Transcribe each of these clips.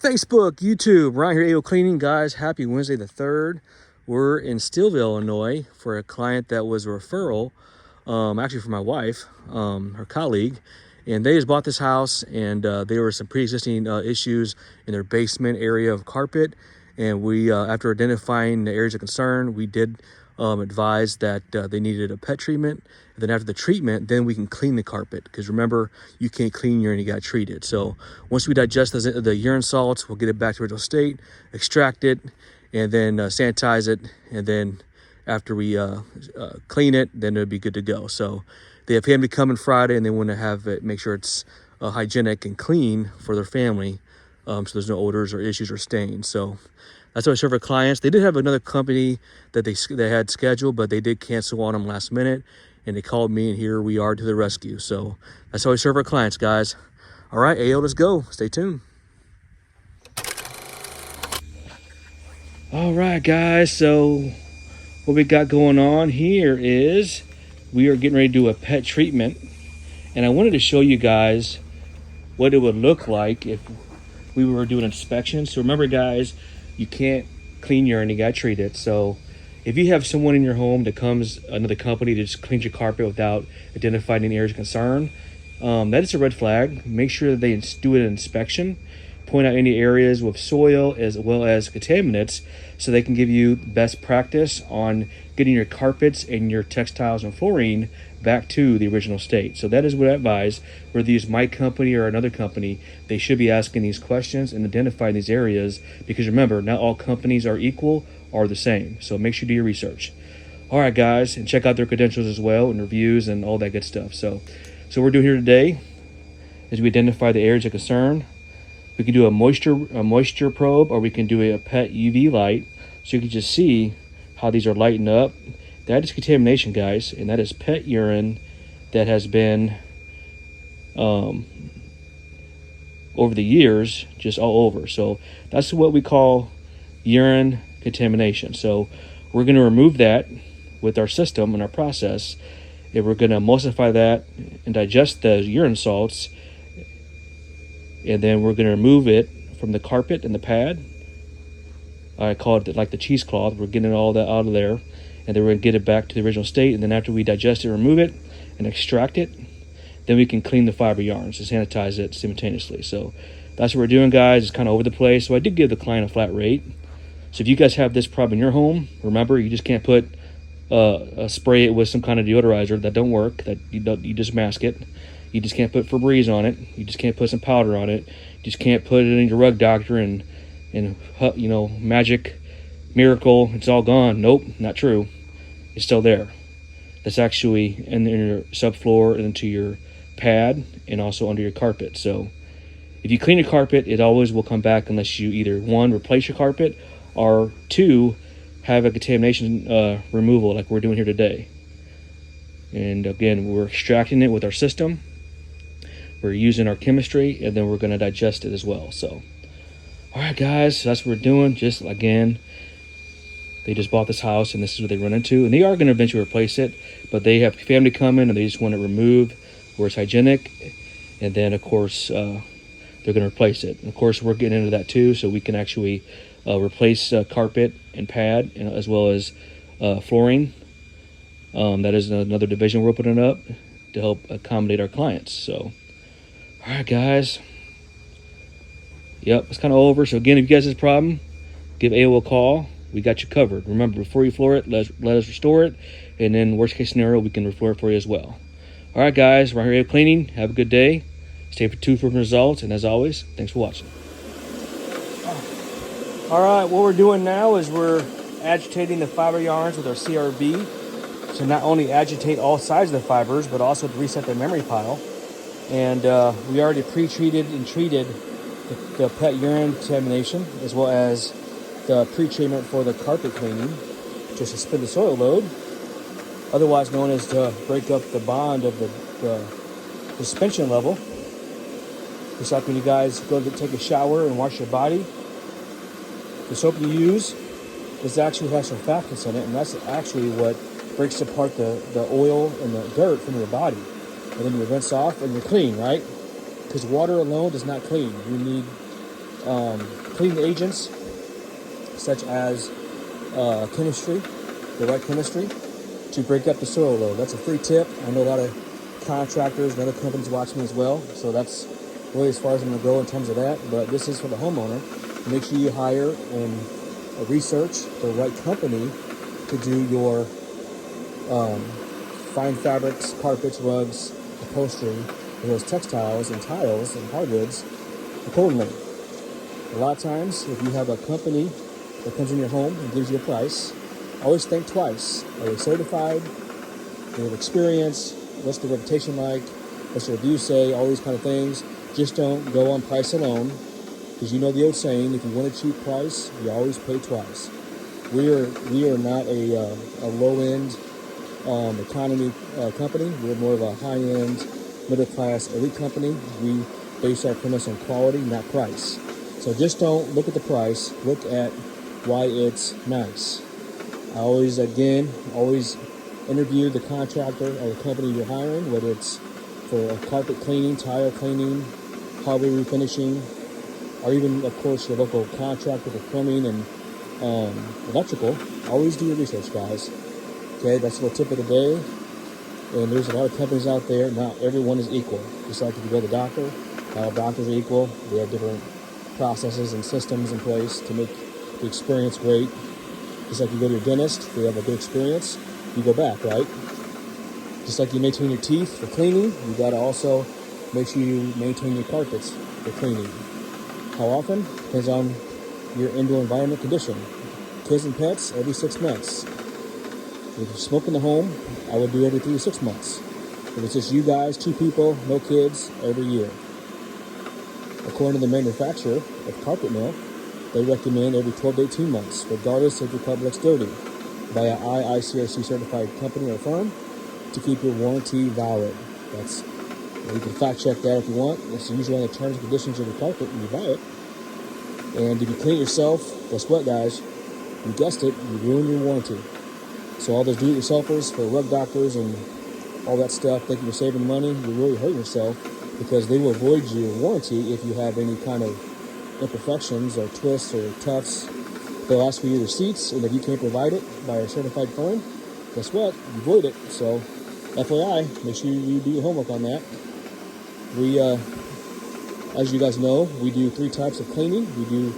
Facebook, YouTube, right here, AO Cleaning, guys. Happy Wednesday the 3rd. We're in Steelville, Illinois for a client that was a referral, actually for my wife, her colleague. And they just bought this house, and there were some pre-existing issues in their basement area of carpet. And we, after identifying the areas of concern, we did advise that they needed a pet treatment. And then after the treatment, then we can clean the carpet. Because remember, you can't clean urine, you got to treat it. So once we digest the urine salts, we'll get it back to original state, extract it, and then sanitize it. And then after we clean it, then it'll be good to go. So they have family coming Friday, and they want to have it, make sure it's hygienic and clean for their family, so there's no odors or issues or stains. So that's what I serve our clients. They did have another company that they had scheduled, but they did cancel on them last minute, and they called me, and here we are to the rescue. So that's how I serve our clients, guys. All right, AO, let's go. Stay tuned. All right, guys. So what we got going on here is we are getting ready to do a pet treatment, and I wanted to show you guys what it would look like if we were doing an inspection. So remember, guys, you can't clean urine, you gotta treat it. So if you have someone in your home that comes, another company that just cleans your carpet without identifying any areas of concern, that is a red flag. Make sure that they do an inspection, point out any areas with soil as well as contaminants, so they can give you best practice on getting your carpets and your textiles and flooring back to the original state. So that is what I advise. Whether you use my company or another company, they should be asking these questions and identifying these areas, because remember, not all companies are equal or the same. So make sure you do your research. All right, guys, and check out their credentials as well, and reviews and all that good stuff. So what we're doing here today is we identify the areas of concern. We can do a moisture probe, or we can do a PET UV light, so you can just see how these are lighting up. That is contamination, guys, and that is pet urine that has been over the years just all over. So that's what we call urine contamination. So we're going to remove that with our system and our process, and we're going to emulsify that and digest the urine salts, and then we're going to remove it from the carpet and the pad. I call it like the cheesecloth. We're getting all that out of there, and then we're going to get it back to the original state. And then after we digest it, remove it and extract it, then we can clean the fiber yarns and sanitize it simultaneously. So that's what we're doing, guys. It's kind of over the place. So I did give the client a flat rate. So if you guys have this problem in your home, remember, you just can't put spray it with some kind of deodorizer. That don't work. That you just mask it. You just can't put Febreze on it. You just can't put some powder on it. You just can't put it in your rug doctor and magic miracle, it's all gone. Nope, not true. It's still there. That's actually in your subfloor and into your pad and also under your carpet. So if you clean your carpet, it always will come back unless you either, one, replace your carpet, or two, have a contamination removal like we're doing here today. And again, we're extracting it with our system. We're using our chemistry, and then we're going to digest it as well. So all right, guys, so that's what we're doing. Just again, they just bought this house, and this is what they run into. And they are going to eventually replace it, but they have family coming, and they just want it removed where it's hygienic. And then, of course, they're going to replace it. And of course, we're getting into that too, so we can actually replace carpet and pad, and as well as flooring. That is another division we're opening up to help accommodate our clients. So, all right, guys. Yep, it's kind of over. So again, if you guys have a problem, give AO a call. We got you covered. Remember, before you floor it, let us restore it. And then worst case scenario, we can refloor it for you as well. All right, guys, we're here at Cleaning. Have a good day. Stay tuned for results. And as always, thanks for watching. All right, what we're doing now is we're agitating the fiber yarns with our CRB. So not only agitate all sides of the fibers, but also to reset the memory pile. And we already pre-treated and treated the pet urine contamination, as well as the pre-treatment for the carpet cleaning to suspend the soil load, otherwise known as to break up the bond of the suspension level. Just like when you guys go to take a shower and wash your body, the soap you use actually has surfactants in it, and that's actually what breaks apart the oil and the dirt from your body. And then you rinse off and you're clean, right? Because water alone does not clean. You need cleaning agents such as chemistry, the right chemistry, to break up the soil load. That's a free tip. I know a lot of contractors and other companies watch me as well, so that's really as far as I'm going to go in terms of that. But this is for the homeowner. Make sure you hire and research the right company to do your fine fabrics, carpets, rugs, upholstery, as well as textiles and tiles and hardwoods accordingly. A lot of times, if you have a company that comes in your home and gives you a price, always think twice. Are they certified? Do they have experience? What's the reputation like? What's the review say? All these kind of things. Just don't go on price alone, because you know the old saying: if you want a cheap price, you always pay twice. We are not a low-end economy company. We're more of a high-end, middle-class, elite company. We base our premise on quality, not price. So just don't look at the price. Look at why it's nice. I always interview the contractor or the company you're hiring, whether it's for carpet cleaning, tile cleaning, hardware refinishing, or even, of course, your local contractor for plumbing and electrical. Always do your research, guys. Okay, that's the tip of the day. And there's a lot of companies out there. Not everyone is equal. Just like if you go to the doctor, not all doctors are equal. They have different processes and systems in place to make the experience great. Just like you go to your dentist, they have a good experience. You go back, right? Just like you maintain your teeth for cleaning, you got to also make sure you maintain your carpets for cleaning. How often? Depends on your indoor environment condition. Kids and pets, every 6 months. If you smoke in the home, I would do every 3 to 6 months. If it's just you guys, 2 people, no kids, every year. According to the manufacturer of Carpet Mill, they recommend every 12 to 18 months, regardless if your carpet looks dirty, by an IICRC certified company or firm to keep your warranty valid. You can fact check that if you want. It's usually on the terms and conditions of your carpet when you buy it. And if you clean it yourself, guess what, guys? You guessed it, you ruin your warranty. So all those do-it-yourselfers for rug doctors and all that stuff, thinking you're saving money, you're really hurting yourself, because they will avoid your warranty if you have any kind of imperfections or twists or tufts. They'll ask for your receipts, and if you can't provide it by a certified firm, guess what? You void it. So FYI, make sure you do your homework on that. We, as you guys know, we do 3 types of cleaning. We do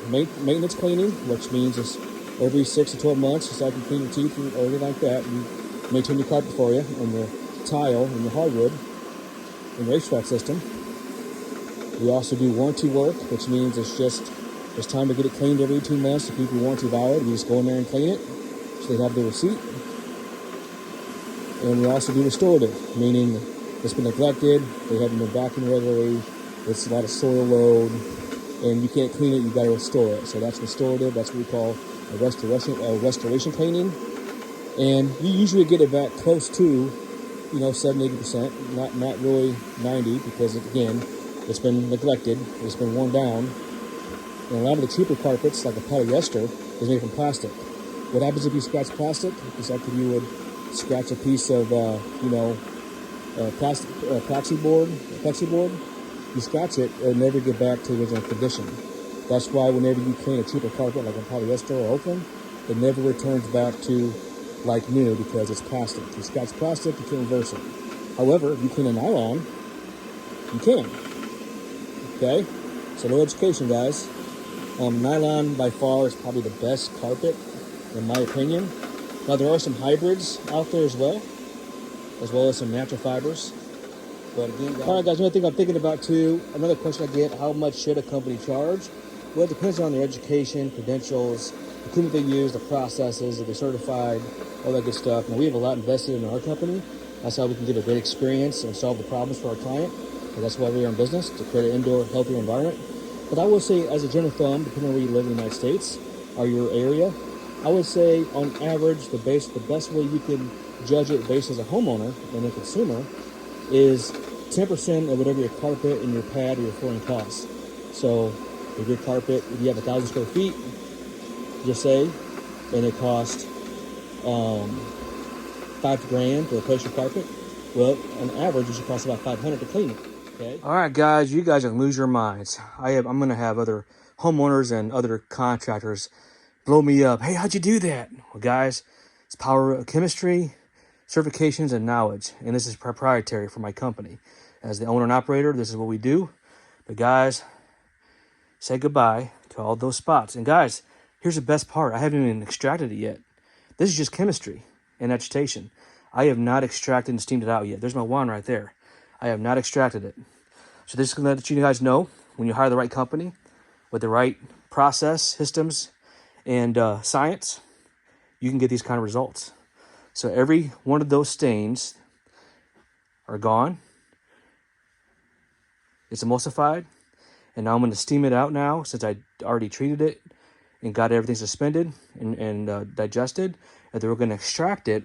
maintenance cleaning, which means it's every 6 to 12 months, just like you clean your teeth or anything like that. You maintain your carpet for you, and your tile, and your hardwood, and your HVAC system. We also do warranty work, which means it's time to get it cleaned every 18 months to keep your warranty valid. We just go in there and clean it, so they have the receipt. And we also do restorative, meaning it's been neglected, they haven't been vacuumed regularly, it's a lot of soil load, and you can't clean it, you got to restore it. So that's restorative. That's what we call a restoration cleaning. And you usually get it back close to, 70-80%, not really 90, because again, it's been neglected, it's been worn down. And a lot of the cheaper carpets, like the polyester, is made from plastic. What happens if you scratch plastic? It's like if you would scratch a piece of, plexi board. You scratch it, it'll never get back to the original condition. That's why whenever you clean a cheaper carpet, like a polyester or open, it never returns back to like new, because it's plastic. You scratch plastic, you can't reverse it. However, if you clean a nylon, you can. Okay? So no education, guys. Nylon by far is probably the best carpet, in my opinion. Now there are some hybrids out there as well as some natural fibers. But again, guys, all right, guys, another thing I'm thinking about too, another question I get: how much should a company charge? Well, it depends on their education, credentials, the equipment they use, the processes, if they're certified, all that good stuff. Now, we have a lot invested in our company. That's how we can give a great experience and solve the problems for our client. And that's why we're in business, to create an indoor, healthier environment. But I will say, as a general thumb, depending on where you live in the United States or your area, I would say on average, the best way you can judge it based as a homeowner and a consumer is 10% of whatever your carpet and your pad or your flooring costs. So if your carpet, if you have 1,000 square feet, just say, and it costs $5,000 to replace your carpet, well, on average, it should cost about $500 to clean it. Okay. All right, guys, you guys are gonna lose your minds. I'm gonna have other homeowners and other contractors blow me up. Hey, how'd you do that? Well, guys, it's power of chemistry, certifications, and knowledge, and this is proprietary for my company. As the owner and operator, this is what we do. But guys, say goodbye to all those spots. And guys, here's the best part. I haven't even extracted it yet. This is just chemistry and agitation. I have not extracted and steamed it out yet. There's my wand right there. I have not extracted it. So this is going to let you guys know when you hire the right company with the right process, systems, and science, you can get these kind of results. So every one of those stains are gone. It's emulsified. And now I'm going to steam it out now since I already treated it and got everything suspended and digested. And then we're going to extract it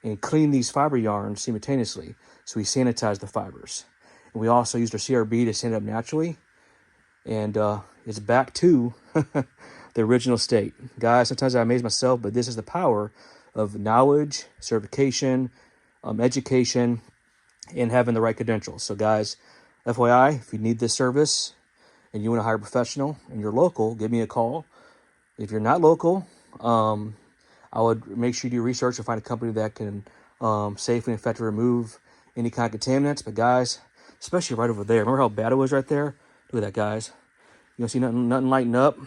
and clean these fiber yarns simultaneously. So we sanitize the fibers. And we also used our CRB to sand it up naturally. And it's back to the original state. Guys, sometimes I amaze myself, but this is the power of knowledge, certification, education, and having the right credentials. So guys, FYI, if you need this service and you want to hire a professional and you're local, give me a call. If you're not local, I would make sure you do research and find a company that can safely and effectively remove any kind of contaminants. But guys, especially right over there, remember how bad it was right there? Look at that, guys. You don't see nothing lighting up.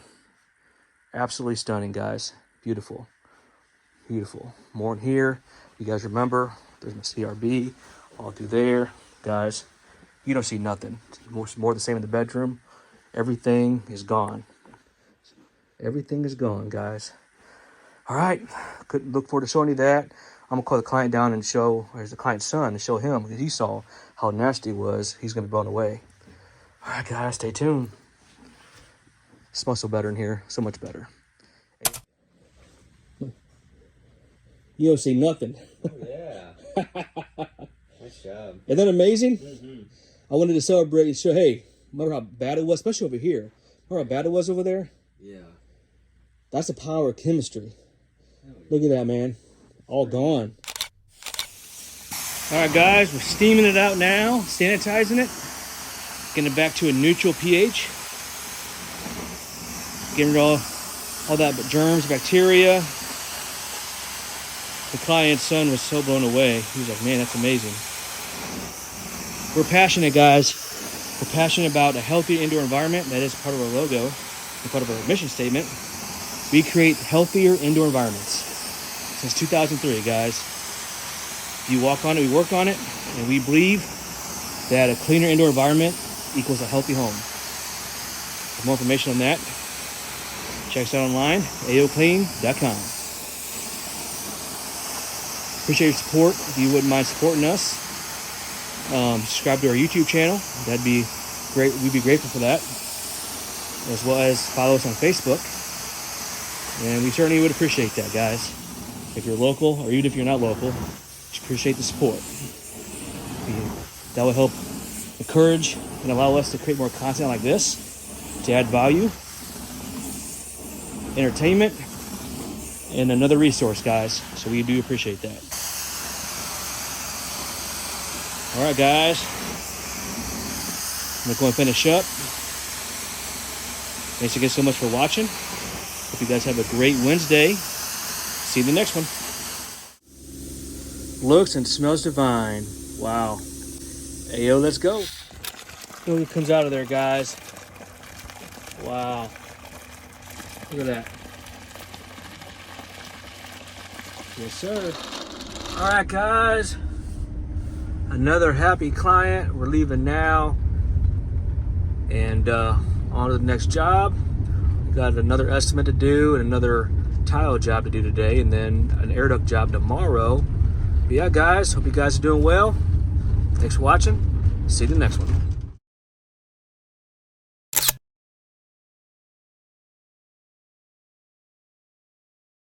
Absolutely stunning, guys. Beautiful. Beautiful. More in here. You guys remember, there's my CRB all through there. Guys, you don't see nothing. It's more the same in the bedroom. Everything is gone. Everything is gone, guys. All right. Couldn't look forward to showing you that. I'm going to call the client down and show, there's the client's son, and show him, because he saw how nasty it was. He's going to be blown away. All right, guys, stay tuned. It smells so better in here. So much better. You don't see nothing. Oh, yeah. Nice job. Isn't that amazing? Mm-hmm. I wanted to celebrate and show, hey, remember how bad it was, especially over here. Remember how bad it was over there? Yeah. That's the power of chemistry. Yeah. Look at that, man. All gone. All right, guys, we're steaming it out now, sanitizing it, getting it back to a neutral pH, getting rid of all that germs, bacteria. The client's son was so blown away. He was like, man, that's amazing. We're passionate, guys. We're passionate about a healthy indoor environment. That is part of our logo and part of our mission statement. We create healthier indoor environments. Since 2003, guys. You walk on it, we work on it, and we believe that a cleaner indoor environment equals a healthy home. For more information on that, check us out online, aoclean.com. Appreciate your support. If you wouldn't mind supporting us, subscribe to our YouTube channel. That'd be great. We'd be grateful for that. As well as follow us on Facebook. And we certainly would appreciate that, guys. If you're local, or even if you're not local, just appreciate the support. That will help encourage and allow us to create more content like this, to add value, entertainment, and another resource, guys. So we do appreciate that. All right, guys. I'm going to go and finish up. Thanks again so much for watching. Hope you guys have a great Wednesday. See you in the next one. Looks and smells divine. Wow. Ayo, let's go. Look what comes out of there, guys. Wow. Look at that. Yes, sir. All right, guys. Another happy client. We're leaving now. And on to the next job. We got another estimate to do and another tile job to do today, and then an air duct job tomorrow. But yeah, guys, hope you guys are doing well. Thanks for watching. See you in the next one.